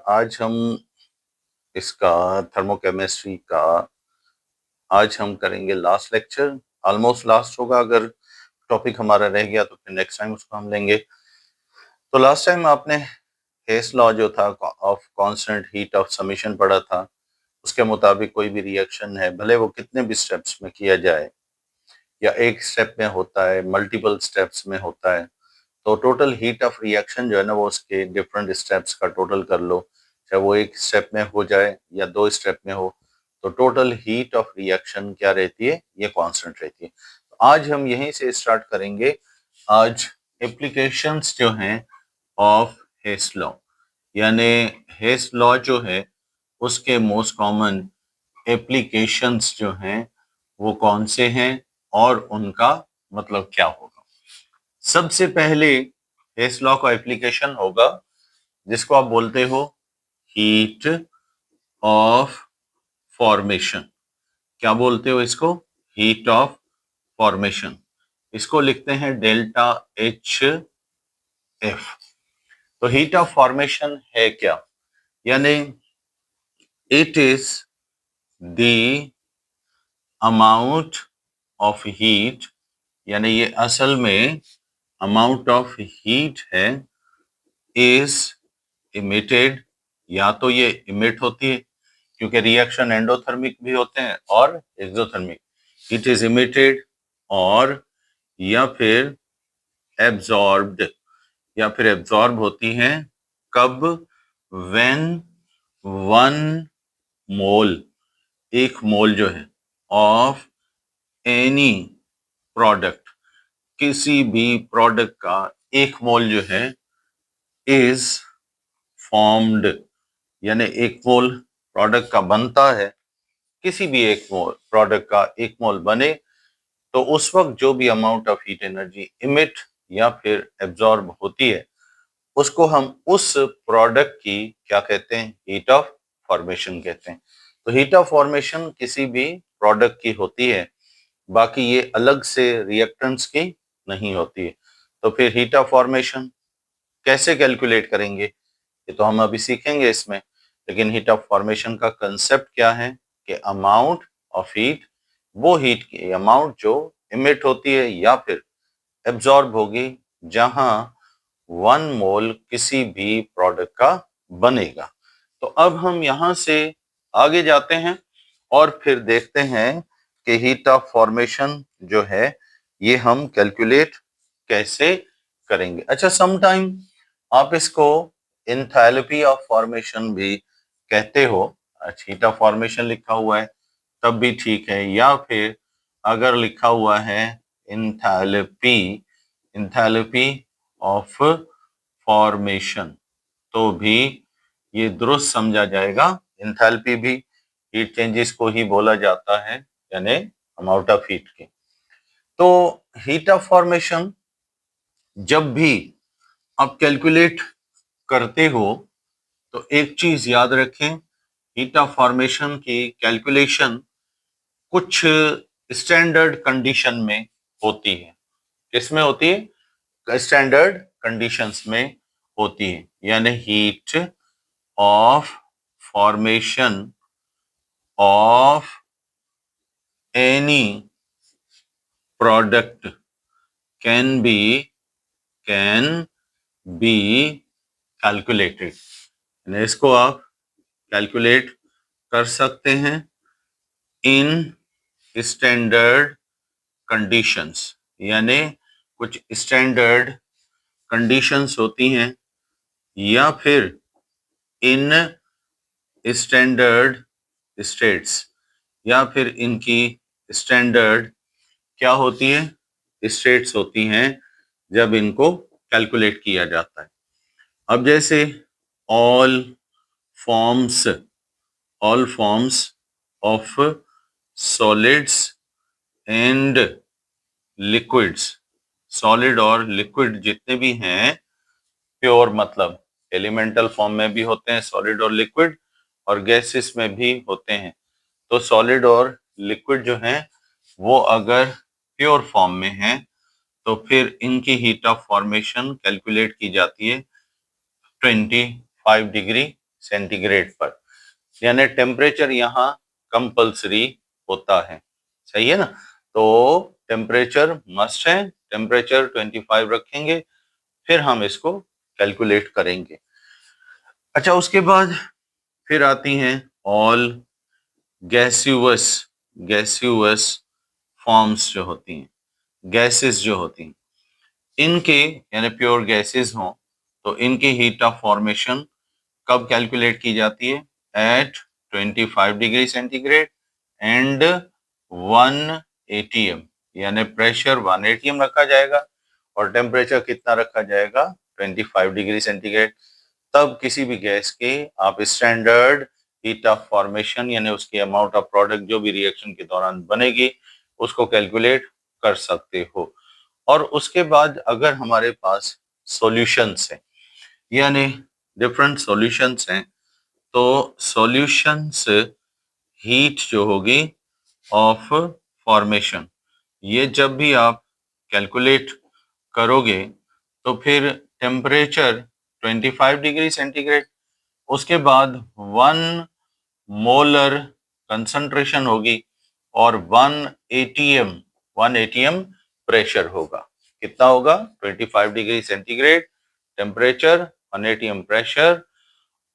आज हम इसका थर्मोकेमिस्ट्री का आज हम करेंगे लास्ट लेक्चर। ऑलमोस्ट लास्ट होगा, अगर टॉपिक हमारा रह गया तो फिर नेक्स्ट टाइम उसको हम लेंगे। तो लास्ट टाइम आपने हेस लॉ जो था of constant heat of summation पढ़ा था। उसके मुताबिक कोई भी रिएक्शन है, भले वो कितने भी स्टेप्स में किया जाए या एक स्टेप में होता है, मल्टीपल स्टेप्स में होता है, तो टोटल हीट ऑफ रिएक्शन जो है ना, वो उसके डिफरेंट स्टेप्स का टोटल कर लो, चाहे वो एक स्टेप में हो जाए या दो स्टेप में हो, तो टोटल हीट ऑफ रिएक्शन क्या रहती है, ये कांस्टेंट रहती है। तो आज हम यहीं से स्टार्ट करेंगे। आज एप्लीकेशंस जो हैं ऑफ हेस लॉ, यानी हेस लॉ जो है उसके मोस्ट कॉमन एप्लीकेशंस जो हैं वो कौन से हैं और उनका मतलब क्या होगा। सबसे पहले हेस लॉ का एप्लीकेशन होगा जिसको आप बोलते हो हीट ऑफ फॉर्मेशन। क्या बोलते हो इसको? Heat of formation. इसको लिखते हैं डेल्टा एच एफ। तो हीट ऑफ फॉर्मेशन है क्या? यानी it is the amount of heat, यानी ये असल में अमाउंट ऑफ हीट है, इज इमिटेड, या तो ये इमिट होती है क्योंकि रिएक्शन एंडोथर्मिक भी होते हैं और एक्सोथर्मिक। इट इज इमिटेड, और या फिर एब्जॉर्ब्ड, या फिर एब्जॉर्ब होती हैं। कब? व्हेन वन मोल, एक मोल जो है, ऑफ एनी प्रोडक्ट, किसी भी प्रोडक्ट का एक मोल जो है, इज फॉर्म्ड, यानी एक मोल प्रोडक्ट का बनता है, किसी भी एक मोल प्रोडक्ट का एक मोल बने, तो उस वक्त जो भी amount of heat energy emit या फिर एब्जॉर्ब होती है, उसको हम उस प्रोडक्ट की क्या कहते हैं? हीट ऑफ फॉर्मेशन कहते हैं। तो हीट ऑफ फॉर्मेशन किसी भी प्रोडक्ट की होती है, बाकी ये अलग से रिएक्टेंट्स की नहीं होती है। तो फिर हीट ऑफ फॉर्मेशन कैसे कैलकुलेट करेंगे, ये तो हम अभी सीखेंगे इसमें। लेकिन हीट ऑफ फॉर्मेशन का कंसेप्ट क्या है कि अमाउंट ऑफ हीट, वो हीट की अमाउंट जो इमिट होती है या फिर एब्जॉर्ब होगी जहां वन मोल किसी भी प्रोडक्ट का बनेगा। तो अब हम यहां से आगे जाते हैं और फिर देखते हैं कि हीट ऑफ फॉर्मेशन जो है ये हम कैलकुलेट कैसे करेंगे। अच्छा, समटाइम आप इसको इंथैल्पी ऑफ फॉर्मेशन भी कहते हो। अच्छा, हीट ऑफ फॉर्मेशन लिखा हुआ है तब भी ठीक है, या फिर अगर लिखा हुआ है इंथैल्पी, इंथैल्पी ऑफ फॉर्मेशन, तो भी ये दुरुस्त समझा जाएगा। इंथैल्पी भी हीट चेंजेस को ही बोला जाता है, यानी अमाउंट ऑफ हीट की। तो हीट ऑफ फॉर्मेशन जब भी आप कैलकुलेट करते हो तो एक चीज याद रखें, हीट ऑफ फॉर्मेशन की कैलकुलेशन कुछ स्टैंडर्ड कंडीशन में होती है। किसमें होती है? स्टैंडर्ड कंडीशंस में होती है। यानी heat of formation of any product can be calculated, इसको आप कैलकुलेट कर सकते हैं इन स्टैंडर्ड कंडीशंस। यानी कुछ स्टैंडर्ड कंडीशंस होती हैं, या फिर इन स्टैंडर्ड स्टेट्स, या फिर इनकी स्टैंडर्ड क्या होती है? स्टेट्स होती हैं जब इनको कैलकुलेट किया जाता है। अब जैसे all forms, all forms of solids and liquids, solid और लिक्विड जितने भी हैं, प्योर मतलब एलिमेंटल फॉर्म में भी होते हैं सॉलिड और लिक्विड, और गैसेस में भी होते हैं। तो सॉलिड और लिक्विड जो हैं वो अगर प्योर फॉर्म में हैं तो फिर इनकी हीट ऑफ फॉर्मेशन कैलकुलेट की जाती है 25 डिग्री सेंटीग्रेड पर, यानी टेम्परेचर यहाँ कंपल्सरी होता है, सही है ना। तो टेम्परेचर मस्ट है, टेम्परेचर 25 रखेंगे, फिर हम इसको कैलकुलेट करेंगे। अच्छा, उसके बाद फिर आती हैं ऑल गैसियस गैसियस फॉर्म्स जो होती हैं, गैसेस जो होती हैं, इनके यानी प्योर गैसेस हों तो इनकी हीट ऑफ फॉर्मेशन कब कैलकुलेट की जाती है? At 25 degree centigrade and 1 ATM, यानी प्रेशर 1 एटीएम रखा जाएगा और टेम्परेचर कितना रखा जाएगा? 25 डिग्री सेंटीग्रेड। तब किसी भी गैस के आप स्टैंडर्ड हीट ऑफ फॉर्मेशन यानी उसकी अमाउंट ऑफ प्रोडक्ट जो भी रिएक्शन के दौरान बनेगी उसको कैलकुलेट कर सकते हो। और उसके बाद अगर हमारे पास सॉल्यूशंस हैं यानी डिफरेंट सॉल्यूशंस हैं, तो सॉल्यूशंस हीट जो होगी ऑफ फॉर्मेशन, ये जब भी आप कैलकुलेट करोगे तो फिर टेम्परेचर 25 डिग्री सेंटीग्रेड, उसके बाद 1 मोलर कंसंट्रेशन होगी और 1 एटीएम प्रेशर होगा। कितना होगा? 25 degree centigrade temperature, 1 ATM pressure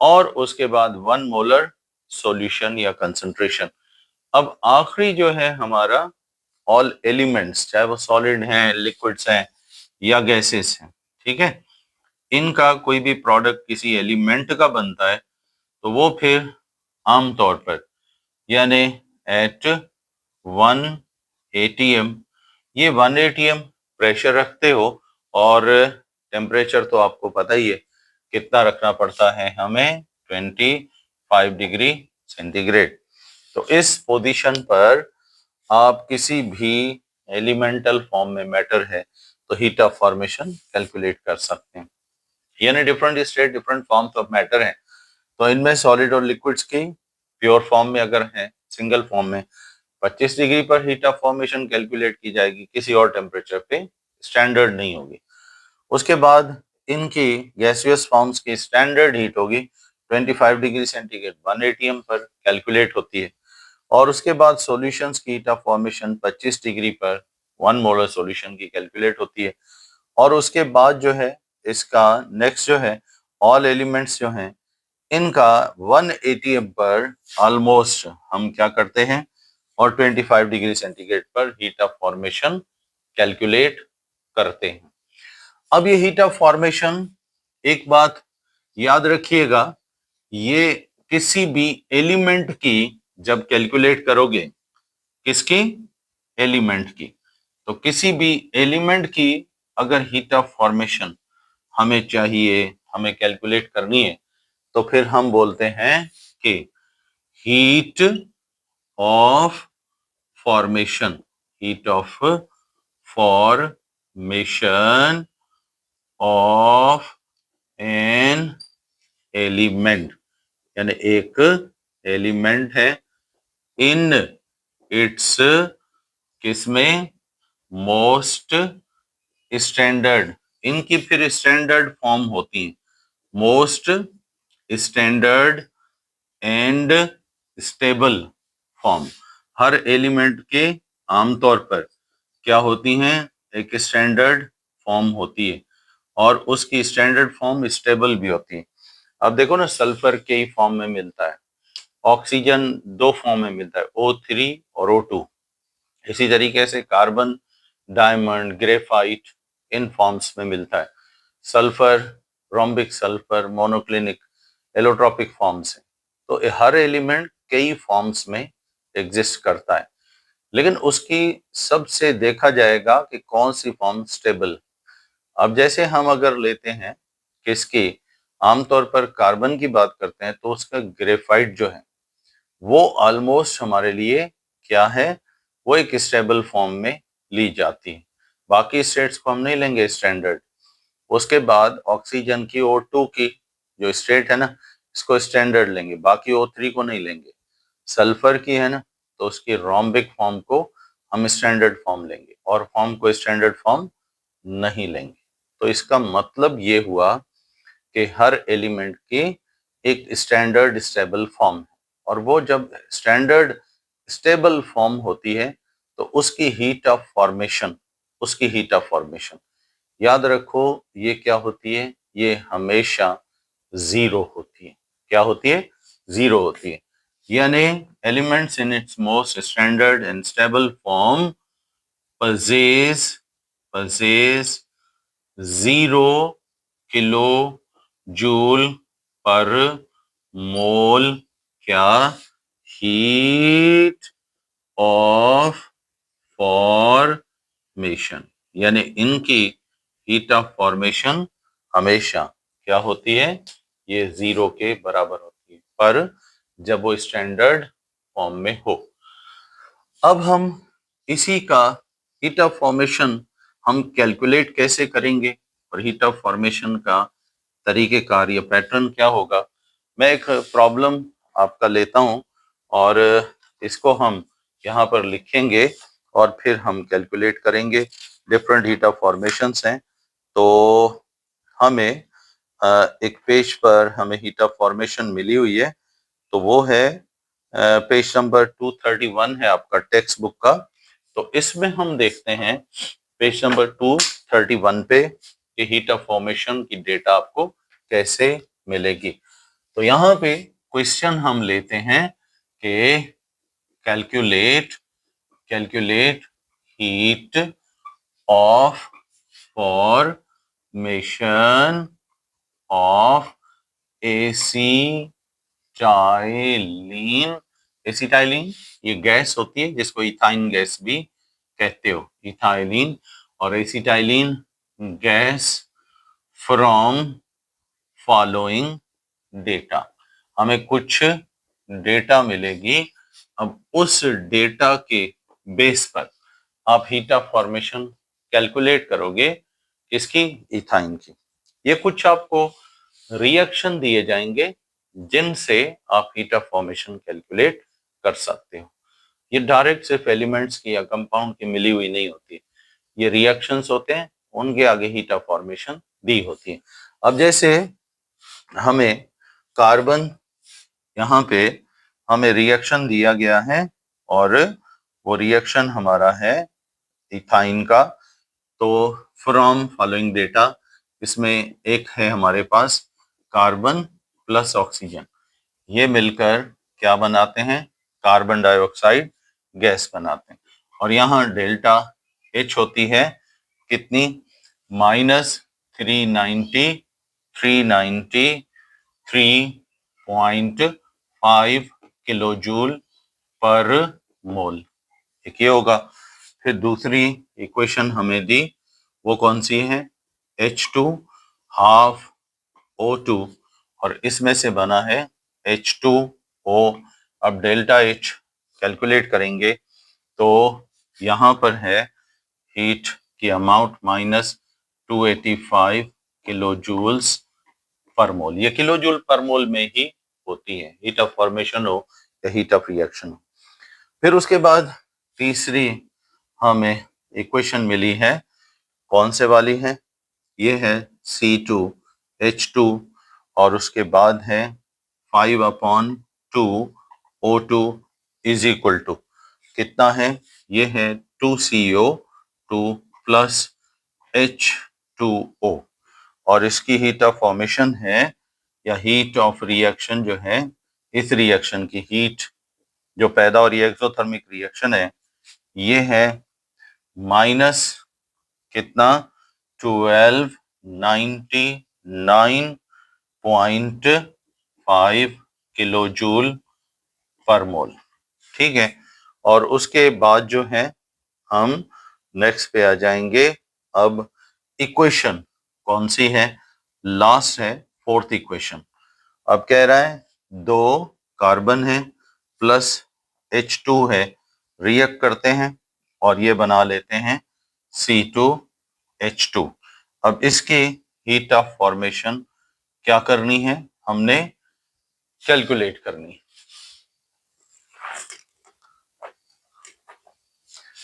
और उसके बाद 1 मोलर सॉल्यूशन या कंसंट्रेशन। अब आखिरी जो है हमारा ऑल एलिमेंट्स, चाहे वो सॉलिड हैं, लिक्विड्स हैं या गैसेस हैं, ठीक है, इनका कोई भी प्रोडक्ट किसी एलिमेंट का बनता है तो वो फिर आमतौर पर यानी एट 1 एटीएम, ये 1 एटीएम प्रेशर रखते हो और टेम्परेचर तो आपको पता ही है कितना रखना पड़ता है हमें, 25 डिग्री सेंटीग्रेड। तो इस पोजीशन पर आप किसी भी एलिमेंटल फॉर्म में मैटर है तो हीट ऑफ फॉर्मेशन कैलकुलेट कर सकते हैं। यानी different state different forms of matter हैं, तो इनमें सॉलिड और लिक्विड्स की प्योर फॉर्म में अगर है, सिंगल फॉर्म में 25 डिग्री पर हीट ऑफ फॉर्मेशन कैलकुलेट की जाएगी, किसी और टेम्परेचर पे स्टैंडर्ड नहीं होगी। उसके बाद इनकी गैसियस फॉर्म्स की स्टैंडर्ड हीट होगी 25 डिग्री सेंटीग्रेड 1 एटीएम पर कैलकुलेट होती है और उसके बाद सॉल्यूशंस की हीट ऑफ फॉर्मेशन 25 डिग्री पर 1 मोलर सॉल्यूशन की कैलकुलेट होती है और उसके बाद जो है इसका नेक्स्ट जो है ऑल एलिमेंट्स जो हैं इनका 1 एटीएम पर ऑलमोस्ट हम क्या करते हैं और 25 डिग्री सेंटीग्रेड पर हीट ऑफ फॉर्मेशन कैलकुलेट करते हैं। अब ये हीट ऑफ फॉर्मेशन, एक बात याद रखिएगा, ये किसी भी एलिमेंट की जब कैलकुलेट करोगे, किसकी? एलिमेंट की, तो किसी भी एलिमेंट की अगर हीट ऑफ फॉर्मेशन हमें चाहिए, हमें कैलकुलेट करनी है, तो फिर हम बोलते हैं कि heat of formation, heat of formation of an element, यानी एक एलिमेंट है, इन इट्स किसमें? मोस्ट स्टैंडर्ड, इनकी फिर स्टैंडर्ड फॉर्म होती है most standard and stable form. Her element के आमतौर पर क्या होती हैं? एक स्टैंडर्ड फॉर्म होती है और उसकी स्टैंडर्ड फॉर्म स्टेबल भी होती है। अब देखो ना, सल्फर कई फॉर्म में मिलता है, ऑक्सीजन 2 फॉर्म में मिलता है, O3 और O2। इसी तरीके से कार्बन, डायमंड, ग्रेफाइट इन फॉर्म्स में मिलता है। Sulphur, rhombic sulphur, monoclinic, allotropic forms हैं। तो हर एलिमेंट कई फॉर्म्स में एग्जिस्ट करता है, लेकिन उसकी सबसे देखा जाएगा कि कौन सी फॉर्म स्टेबल। अब जैसे हम अगर लेते हैं किसकी, आमतौर पर कार्बन की बात करते हैं, तो उसका ग्रेफाइट जो है वो ऑलमोस्ट हमारे लिए क्या है, वो एक स्टेबल फॉर्म में ली जाती है। बाकी स्टेट्स को हम नहीं लेंगे स्टैंडर्ड। उसके बाद ऑक्सीजन की O2 की जो स्टेट है ना, इसको स्टैंडर्ड लेंगे, बाकी O3 को नहीं लेंगे। सल्फर की है ना, तो उसकी रोम्बिक फॉर्म को हम स्टैंडर्ड फॉर्म लेंगे और फॉर्म को स्टैंडर्ड फॉर्म नहीं लेंगे। तो इसका मतलब ये हुआ कि हर एलिमेंट की एक स्टैंडर्ड स्टेबल फॉर्म है, और वो जब स्टैंडर्ड स्टेबल फॉर्म होती है तो उसकी हीट ऑफ फॉर्मेशन याद रखो, ये क्या होती है, ये हमेशा जीरो होती है। क्या होती है? जीरो होती है। यानी elements in its most standard and stable form possess 0 kilo joule per mole क्या हीट ऑफ फॉर्मेशन। यानी इनकी हीट ऑफ फॉर्मेशन हमेशा क्या होती है? ये जीरो के बराबर होती है, पर जब वो स्टैंडर्ड फॉर्म में हो। अब हम इसी का हीट ऑफ फॉर्मेशन हम कैलकुलेट कैसे करेंगे, और हीट ऑफ फॉर्मेशन का तरीकेकार या पैटर्न क्या होगा। मैं एक प्रॉब्लम आपका लेता हूं और इसको हम यहाँ पर लिखेंगे और फिर हम कैलकुलेट करेंगे। डिफरेंट हीट ऑफ फॉर्मेशंस हैं, तो हमें एक पेज पर हमें हीट ऑफ फॉर्मेशन मिली हुई है, तो वो है पेज नंबर 231 है आपका टेक्स्ट बुक का। तो इसमें हम देखते हैं पेज नंबर 231 पे कि हीट ऑफ फॉर्मेशन की डेटा आपको कैसे मिलेगी। तो यहाँ पे क्वेश्चन हम लेते हैं कि calculate heat of formation of acetylene ये गैस होती है जिसको इथाइन गैस भी कहते हो, इथाइलिन और acetylene gas from following data. हमें कुछ डेटा मिलेगी। अब उस डेटा के बेस पर आप हीट ऑफ फॉर्मेशन कैलकुलेट करोगे, किसकी? इथाइन की। ये कुछ आपको रिएक्शन दिए जाएंगे जिनसे आप हीट ऑफ फॉर्मेशन कैलकुलेट कर सकते हो। ये डायरेक्ट सिर्फ एलिमेंट्स की या कंपाउंड की मिली हुई नहीं होती, ये रिएक्शंस होते हैं, उनके आगे हीट ऑफ फॉर्मेशन दी होती है। अब जैसे हमें कार्बन, यहाँ पे हमें रिएक्शन दिया गया है और वो रिएक्शन हमारा है इथाइन का। तो फ्रॉम फॉलोइंग डेटा, इसमें एक है हमारे पास कार्बन प्लस ऑक्सीजन, ये मिलकर क्या बनाते हैं? कार्बन डाइऑक्साइड गैस बनाते हैं। और यहाँ डेल्टा एच होती है कितनी? -393.5 किलो जूल पर मोल। एक ये होगा। फिर दूसरी इक्वेशन हमें दी, वो कौन सी है? H2 हाफ O2, और इसमें से बना है H2O। अब डेल्टा H कैलकुलेट करेंगे तो यहाँ पर है हीट की अमाउंट -285 किलो जूल्स पर मोल। ये किलो जूल पर मोल में ही होती है, हीट ऑफ फॉर्मेशन हो या हीट ऑफ रिएक्शन हो। फिर उसके बाद तीसरी हमें इक्वेशन मिली है, कौन से वाली है? ये है C2H2, और उसके बाद है 5/2 O2 इज इक्वल टू कितना है? ये है 2CO2 प्लस H2O, और इसकी हीट ऑफ फॉर्मेशन है या हीट ऑफ रिएक्शन जो है, इस रिएक्शन की हीट जो पैदा हो रही है, एक्सोथर्मिक रिएक्शन है, ये है माइनस कितना? 1299.5 किलो जूल पर मोल। ठीक है। और उसके बाद जो है हम नेक्स्ट पे आ जाएंगे। अब इक्वेशन कौन सी है? लास्ट है फोर्थ इक्वेशन। अब कह रहा है दो कार्बन है प्लस H2 है, रिएक्ट करते हैं और ये बना लेते हैं C2H2। अब इसकी हीट ऑफ फॉर्मेशन क्या करनी है? हमने कैलकुलेट करनी है।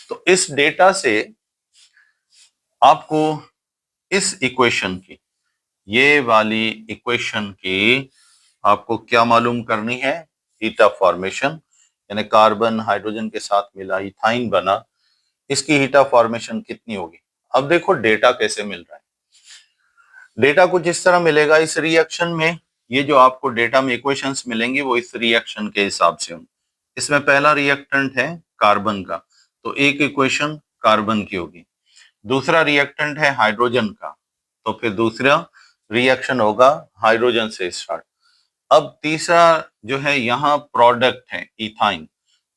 तो इस डेटा से आपको इस इक्वेशन की, ये वाली इक्वेशन की आपको क्या मालूम करनी है? हीट ऑफ फॉर्मेशन, यानी कार्बन हाइड्रोजन के साथ मिला इथाइन बना, इसकी हीट ऑफ फॉर्मेशन कितनी होगी। अब देखो डेटा कैसे मिल रहा है। डेटा कुछ इस तरह मिलेगा इस रिएक्शन में। ये जो आपको डेटा में इक्वेशंस मिलेंगी वो इस रिएक्शन के हिसाब से होंगी। इसमें पहला रिएक्टेंट है कार्बन का, तो एक इक्वेशन कार्बन की होगी। दूसरा रिएक्टेंट है हाइड्रोजन का, तो फिर दूसरा रिएक्शन होगा हाइड्रोजन से स्टार्ट। अब तीसरा जो है यहाँ प्रोडक्ट है इथाइन,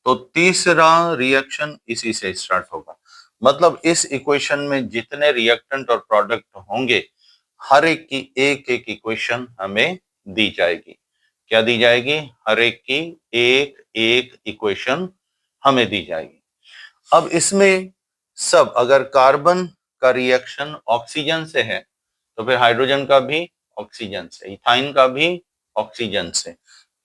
तो तीसरा रिएक्शन इसी से स्टार्ट होगा। मतलब इस इक्वेशन में जितने रिएक्टेंट और प्रोडक्ट होंगे हर एक की एक एक इक्वेशन हमें दी जाएगी। क्या दी जाएगी? हर एक की एक एक इक्वेशन हमें दी जाएगी। अब इसमें सब, अगर कार्बन का रिएक्शन ऑक्सीजन से है तो फिर हाइड्रोजन का भी ऑक्सीजन से, इथाइन का भी ऑक्सीजन से,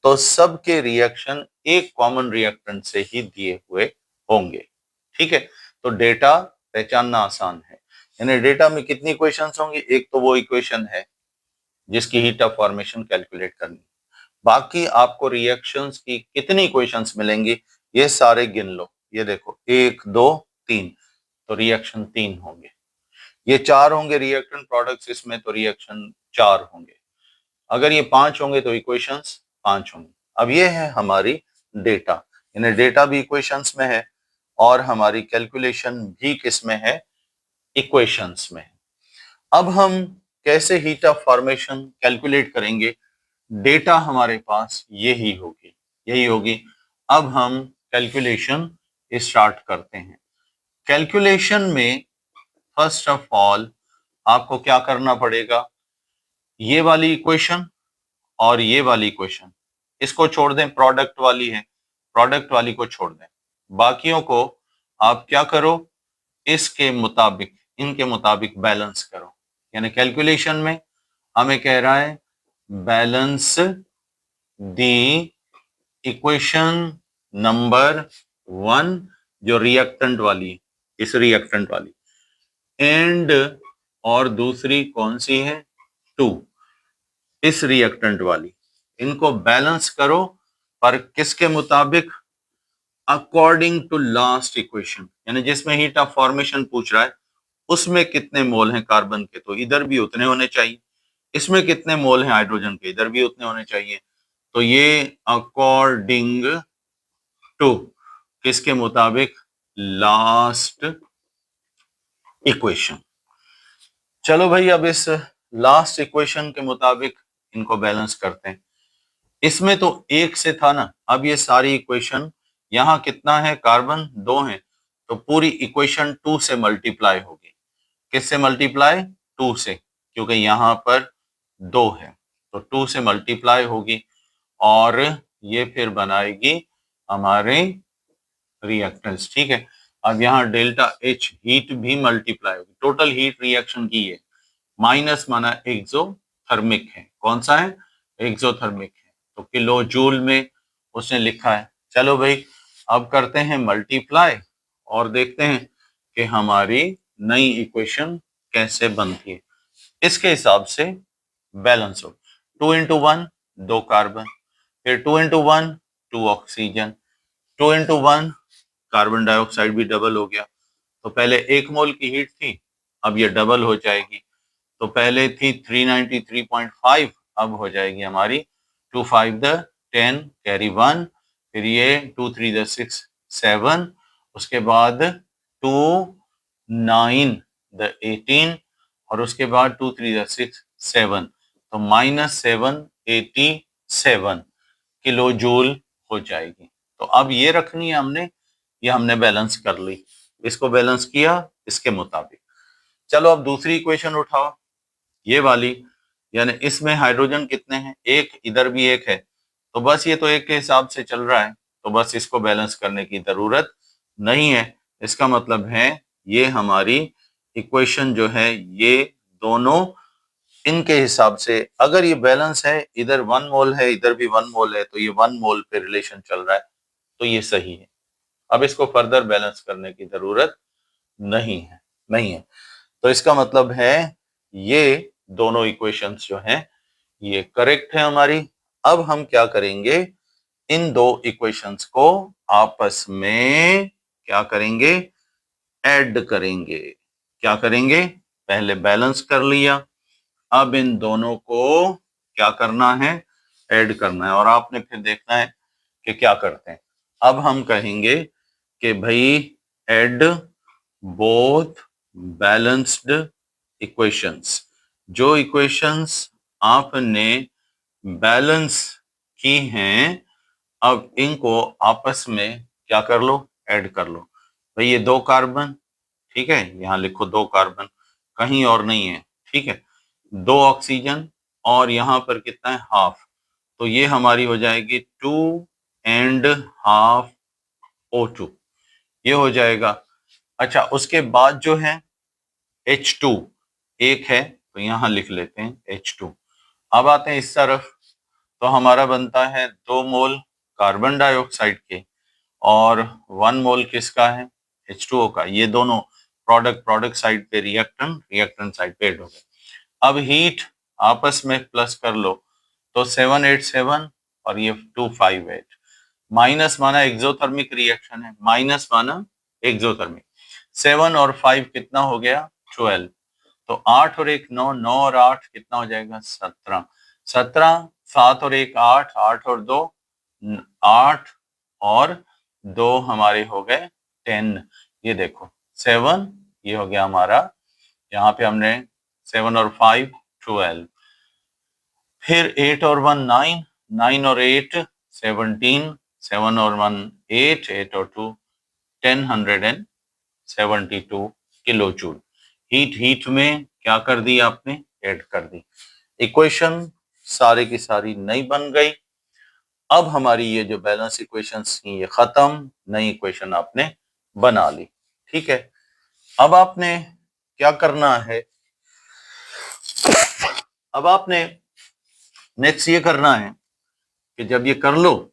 तो सबके रिएक्शन एक कॉमन रिएक्टेंट से ही दिए हुए होंगे। ठीक है, तो डेटा पहचानना आसान है। यानी डेटा में कितनी इक्वेशंस होंगी? एक तो वो इक्वेशन है जिसकी हीट ऑफ फॉर्मेशन कैलकुलेट करनी, बाकी आपको रिएक्शंस की कितनी इक्वेशंस मिलेंगी ये सारे गिन लो। ये देखो 1 2 3, तो रिएक्शन 3 होंगे। ये 4 होंगे रिएक्टेंट प्रोडक्ट्स इसमें, तो रिएक्शन 4 होंगे। अगर ये 5 होंगे तो इक्वेशंस 5 होंगी। अब ये है हमारी डेटा, यानी डेटा भी इक्वेशंस में है और हमारी कैलकुलेशन भी किसमें है? इक्वेशंस में है। अब हम कैसे हीट ऑफ फॉर्मेशन कैलकुलेट करेंगे? डेटा हमारे पास यही होगी। अब हम कैलकुलेशन स्टार्ट करते हैं। कैलकुलेशन में फर्स्ट ऑफ ऑल आपको क्या करना पड़ेगा? ये वाली इक्वेशन और ये वाली इक्वेशन इसको छोड़ दें, प्रोडक्ट वाली है, प्रोडक्ट वाली को छोड़ दें। बाकियों को आप क्या करो? इसके मुताबिक, इनके मुताबिक बैलेंस करो। यानी कैलकुलेशन में हमें कह रहा है बैलेंस दी इक्वेशन नंबर 1 जो रिएक्टेंट वाली है, इस रिएक्टेंट वाली, एंड और दूसरी कौन सी है? 2, इस रिएक्टेंट वाली। इनको बैलेंस करो, पर किसके मुताबिक? अकॉर्डिंग टू लास्ट इक्वेशन, यानी जिसमें हीट ऑफ फॉर्मेशन पूछ रहा है उसमें कितने मोल हैं कार्बन के, तो इधर भी उतने होने चाहिए। इसमें कितने मोल हैं हाइड्रोजन के, इधर भी उतने होने चाहिए। तो ये अकॉर्डिंग टू किसके मुताबिक? Last equation. चलो भाई, अब इस लास्ट इक्वेशन के मुताबिक इनको बैलेंस करते हैं। इसमें तो एक से था ना, अब ये सारी इक्वेशन, यहाँ कितना है? कार्बन 2 है, तो पूरी इक्वेशन 2 से मल्टीप्लाई होगी। किससे मल्टीप्लाई? 2 से, क्योंकि यहाँ पर 2 है तो 2 से मल्टीप्लाई होगी और ये फिर बनाएगी हमारे रिएक्टेंस। ठीक है, अब यहाँ डेल्टा H हीट भी मल्टीप्लाई होगी, टोटल हीट रिएक्शन की है। माइनस माना एक्सोथर्मिक है। कौन सा है? एक्सोथर्मिक है, तो किलो जूल में उसने लिखा है। चलो भाई, अब करते हैं मल्टीप्लाई और देखते हैं कि हमारी नई इक्वेशन कैसे बनती है। इसके हिसाब से बैलेंस हो, 2 इंटू 1 2 कार्बन, फिर 2 into 1 2 oxygen, 2 into 1 carbon dioxide भी डबल हो गया। तो पहले 1 मोल की हीट थी, अब ये डबल हो जाएगी। तो पहले थी 393.5, अब हो जाएगी हमारी 2 5 द 10 कैरी 1, फिर ये 2 3 द 6 7, उसके बाद 2 9 द 18 और उसके बाद 2 3 द 6 7, तो -787 किलो जूल हो जाएगी। तो अब ये रखनी है हमने, ये हमने बैलेंस कर ली, इसको बैलेंस किया इसके मुताबिक। चलो अब दूसरी इक्वेशन उठाओ, ये वाली, यानी इसमें हाइड्रोजन कितने हैं? एक, इधर भी एक है, तो बस ये तो एक के हिसाब से चल रहा है, तो बस इसको बैलेंस करने की जरूरत नहीं है। इसका मतलब है ये हमारी इक्वेशन जो है ये दोनों इनके हिसाब से, अगर ये बैलेंस है, इधर 1 मोल है इधर भी 1 मोल है, तो ये 1 मोल पे रिलेशन चल रहा है, तो ये सही है। अब इसको फर्दर बैलेंस करने की जरूरत नहीं है। तो इसका मतलब है ये दोनों इक्वेशंस जो हैं ये करेक्ट है हमारी। अब हम क्या करेंगे, इन दो इक्वेशंस को आपस में क्या करेंगे, ऐड करेंगे। क्या करेंगे, पहले बैलेंस कर लिया, अब इन दोनों को क्या करना है, ऐड करना है, और आपने फिर देखना है कि क्या करते हैं। अब हम कहेंगे कि भाई ऐड बोथ बैलेंस्ड इक्वेशंस। जो इक्वेशंस आपने बैलेंस की हैं, अब इनको आपस में क्या कर लो, ऐड कर लो। भाई ये दो कार्बन, ठीक है, यहां लिखो दो कार्बन, कहीं और नहीं है, ठीक है, दो ऑक्सीजन, और यहां पर कितना है, हाफ, तो ये हमारी हो जाएगी 2.5 O2, ये हो जाएगा। अच्छा, उसके बाद जो है H2 एक है, तो यहां लिख लेते हैं H2। अब आते हैं इस तरफ, तो हमारा बनता है 2 मोल कार्बन डाइऑक्साइड के और 1 मोल किसका है, H2O का। ये दोनों प्रोडक्ट, प्रोडक्ट साइड पे रिएक्टेंट, रिएक्टेंट साइड पे ऐड हो गए। अब हीट आपस में प्लस कर लो, तो 787 और ये 258, माइनस माना एक्सोथर्मिक रिएक्शन है, माइनस माना एक्सोथर्मिक। 7 और 5 कितना हो गया, 12, तो 8 और 1 9, 9 और 8 कितना हो जाएगा, 17, 17, 7 और 1 8, 8 और 2 8, और 2 हमारे हो गए 10। ये देखो 7, ये हो गया हमारा, यहाँ पे हमने 7 और 5 12, फिर 8 और 1 9, 9 और 8 17, 7 और 1 8, 8 और 2 10, 172 किलो जूल। हीट में क्या कर दी आपने, ऐड कर दी। इक्वेशन सारे की सारी नई बन गई। अब हमारी ये जो बैलेंस इक्वेशंस थी ये खत्म, नई इक्वेशन आपने बना ली, ठीक है। अब आपने क्या करना है, अब आपने नेक्स्ट ये करना है कि जब ये कर लो,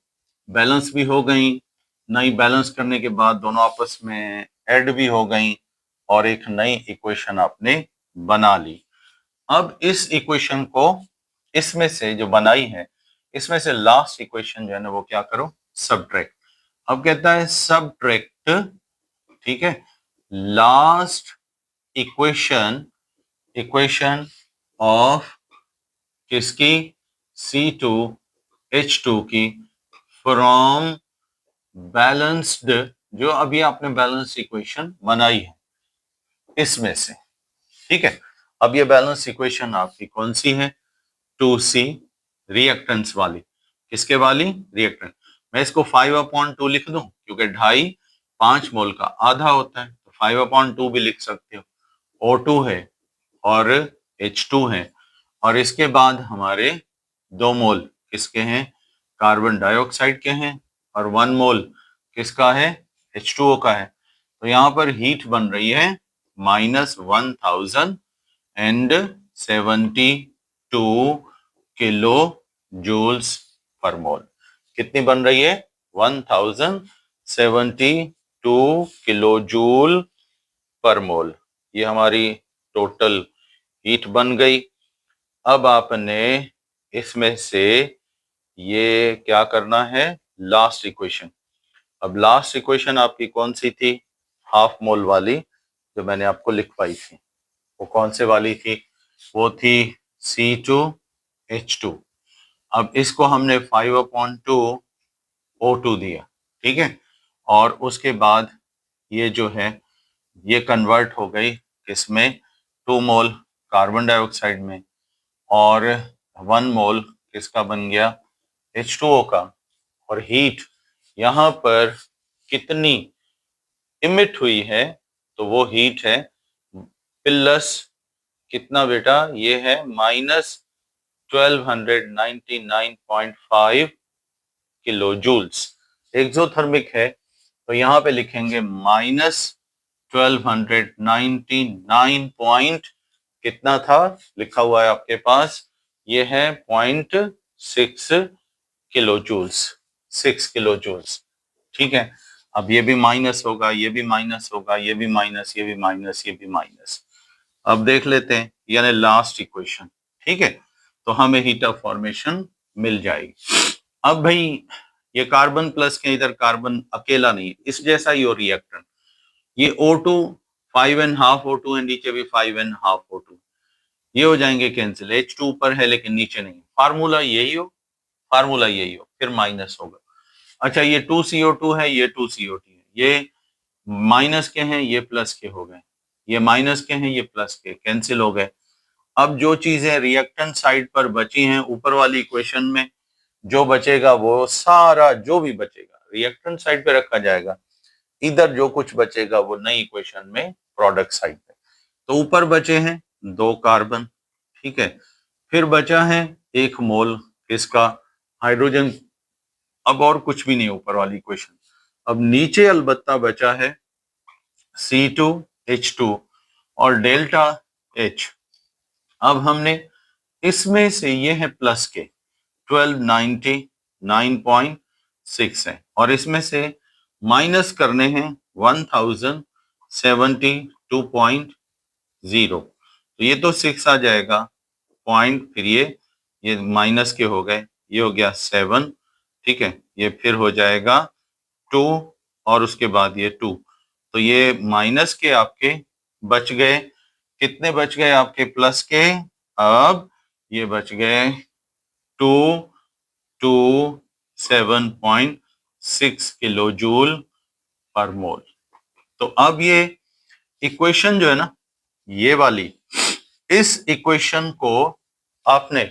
बैलेंस भी हो गई, नई बैलेंस करने के बाद दोनों आपस में ऐड भी हो गई, और एक नई इक्वेशन आपने बना ली। अब इस इक्वेशन को, इसमें से जो बनाई है, इसमें से लास्ट इक्वेशन जो है ना, वो क्या करो, सबट्रैक्ट। अब कहता है सबट्रैक्ट, ठीक है, लास्ट इक्वेशन, इक्वेशन ऑफ किसकी, C2H2 की, फ्रॉम बैलेंस्ड, जो अभी आपने बैलेंस इक्वेशन बनाई है इसमें से, ठीक है। अब ये बैलेंस इक्वेशन आपकी कौन सी है, 2C, रिएक्टेंस वाली। किसके वाली, रिएक्टेंट। मैं इसको 5/2 लिख दूं, क्योंकि 2.5 5 मोल का आधा होता है, तो 5/2 भी लिख सकते हो। O2 है और H2 है, और इसके बाद हमारे 2 मोल किसके हैं, कार्बन डाइऑक्साइड के हैं, और 1 मोल किसका है, H2O का है। तो यहाँ पर हीट बन रही है -1072 किलो जूल्स पर मोल। कितनी बन रही है, 1072 किलो जूल पर मोल। ये हमारी टोटल हीट बन गई। अब आपने इसमें से ये क्या करना है, लास्ट इक्वेशन। अब लास्ट इक्वेशन आपकी कौन सी थी, हाफ मोल वाली, जो मैंने आपको लिखवाई थी, वो कौन से वाली थी, वो थी C2H2। अब इसको हमने 5/2 O2 दिया, ठीक है, और उसके बाद ये जो है ये कन्वर्ट हो गई किसमें, 2 मोल कार्बन डाइऑक्साइड में, और 1 मोल किसका बन गया, H2O का। और हीट यहाँ पर कितनी इमिट हुई है, तो वो हीट है प्लस कितना बेटा, ये है -1299.5 किलो जूल्स। एक्सोथर्मिक है, तो यहाँ पे लिखेंगे -1299 पॉइंट, कितना था लिखा हुआ है आपके पास, ये है 0.6 किलो जूल्स, 6 किलो जूल्स, ठीक है। अब ये भी माइनस होगा, ये भी माइनस होगा, ये भी माइनस, ये भी माइनस, ये भी माइनस। अब देख लेते हैं, यानी लास्ट इक्वेशन, ठीक है। तो हमें हीट ऑफ फॉर्मेशन मिल जाएगी। अब भाई ये कार्बन प्लस के इधर कार्बन अकेला नहीं है, इस जैसा ही और रिएक्टेंट, ये O2 5.5 O2 है, नीचे भी 5.5 O2, ये हो जाएंगे कैंसिल। H2 ऊपर है लेकिन नीचे नहीं, फार्मूला यही हो, फार्मूला यही हो, फिर माइनस होगा। अच्छा ये 2CO2 है, ये 2CO2 है, ये माइनस के हैं, ये प्लस के हो गए, ये माइनस के हैं, ये प्लस के, कैंसिल हो गए। अब जो चीजें रिएक्टेंट साइड पर बची हैं ऊपर वाली इक्वेशन में, जो बचेगा वो सारा, जो भी बचेगा रिएक्टेंट साइड पे रखा जाएगा, इधर जो कुछ बचेगा वो नई इक्वेशन में प्रोडक्ट साइड पे। तो ऊपर बचे हैं 2 कार्बन, ठीक है, फिर बचा है 1 मोल इसका हाइड्रोजन, अब और कुछ भी नहीं ऊपर वाली इक्वेशन। अब नीचे अलबत्ता बचा है C2H2 और डेल्टा H। अब हमने इसमें से ये है प्लस के 1299.6 है, और इसमें से माइनस करने हैं 1072.0, तो ये तो 6 आ जाएगा पॉइंट, फिर ये माइनस के हो गए, ये हो गया 7, ठीक है, ये फिर हो जाएगा 2 और उसके बाद ये 2, तो ये माइनस के आपके बच गए, कितने बच गए आपके प्लस के, अब ये बच गए 227.6 किलो जूल पर मोल। तो अब ये इक्वेशन जो है ना, ये वाली, इस इक्वेशन को आपने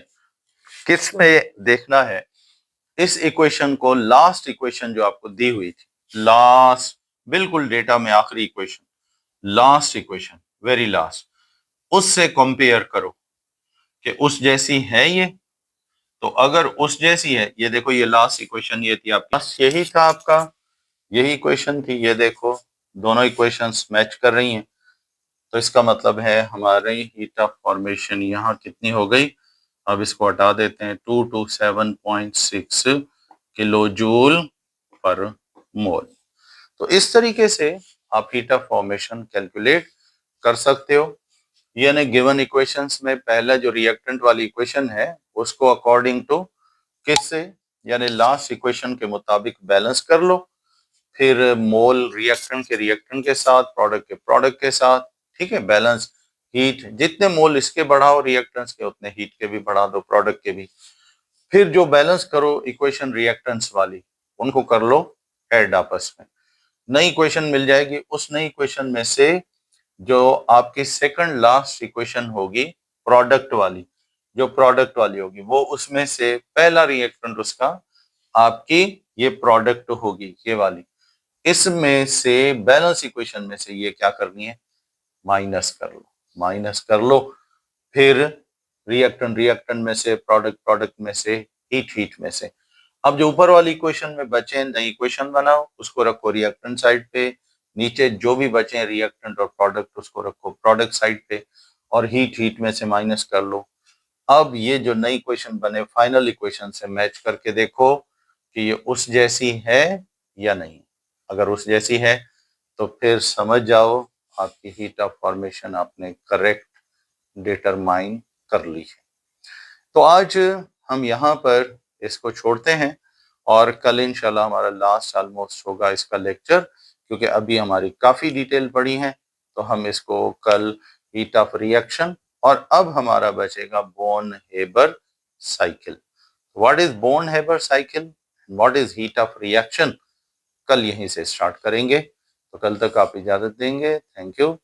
किस में देखना है, इस इक्वेशन को लास्ट इक्वेशन जो आपको दी हुई थी, लास्ट बिल्कुल डेटा में आखिरी equation, last equation very last, उससे कंपेयर करो कि उस जैसी है ये। तो अगर उस जैसी है, ये देखो ये लास्ट इक्वेशन ये थी आपकी, बस यही था आपका, यही इक्वेशन थी, ये देखो दोनों इक्वेशंस मैच कर रही हैं, तो इसका मतलब है हमारी हीट ऑफ फॉर्मेशन यहाँ कितनी हो गई, अब इसको हटा देते हैं, 227.6 किलो जूल पर मोल। तो इस तरीके से आप हीट ऑफ फॉर्मेशन कैलकुलेट कर सकते हो, यानी गिवन इक्वेशंस में पहला जो रिएक्टेंट वाली इक्वेशन है उसको अकॉर्डिंग टू किससे, यानी लास्ट इक्वेशन के मुताबिक बैलेंस कर लो, फिर मोल रिएक्टेंट के साथ, प्रोडक्ट के साथ, ठीक है, बैलेंस, हीट जितने मोल इसके बढ़ाओ रिएक्टेंट्स के, उतने हीट के भी बढ़ा दो, प्रोडक्ट के भी, फिर जो बैलेंस करो इक्वेशन रिएक्टेंट्स वाली, उनको कर लो ऐड आपस में, नई इक्वेशन मिल जाएगी। उस नई इक्वेशन में से जो आपकी सेकंड लास्ट इक्वेशन होगी प्रोडक्ट वाली, जो प्रोडक्ट वाली होगी वो उसमें से पहला रिएक्टेंट उसका आपकी ये प्रोडक्ट होगी, ये वाली, इसमें से बैलेंस इक्वेशन में से ये क्या करनी है, माइनस कर लो, माइनस कर लो, फिर रिएक्टेंट में से, प्रोडक्ट में से, हीट में से। अब जो ऊपर वाली इक्वेशन में बचे, नई इक्वेशन बनाओ, उसको रखो रिएक्टेंट साइड पे, नीचे जो भी बचे रिएक्टेंट और प्रोडक्ट उसको रखो प्रोडक्ट साइड पे, और हीट में से माइनस कर लो। अब ये जो नई इक्वेशन बने फाइनल इक्वेशन से मैच करके देखो कि ये उस जैसी है या नहीं, अगर उस जैसी है तो फिर समझ जाओ आपकी हीट ऑफ फॉर्मेशन आपने करेक्ट डिटरमाइन कर ली है। तो आज हम यहाँ पर इसको छोड़ते हैं, और कल इंशाल्लाह हमारा लास्ट ऑलमोस्ट होगा इसका लेक्चर, क्योंकि अभी हमारी काफ़ी डिटेल पड़ी है, तो हम इसको कल हीट ऑफ रिएक्शन, और अब हमारा बचेगा Born Haber cycle. What is Born Haber cycle, what is heat of reaction, कल यहीं से स्टार्ट करेंगे। तो कल तक आप इजाज़त देंगे, थैंक यू।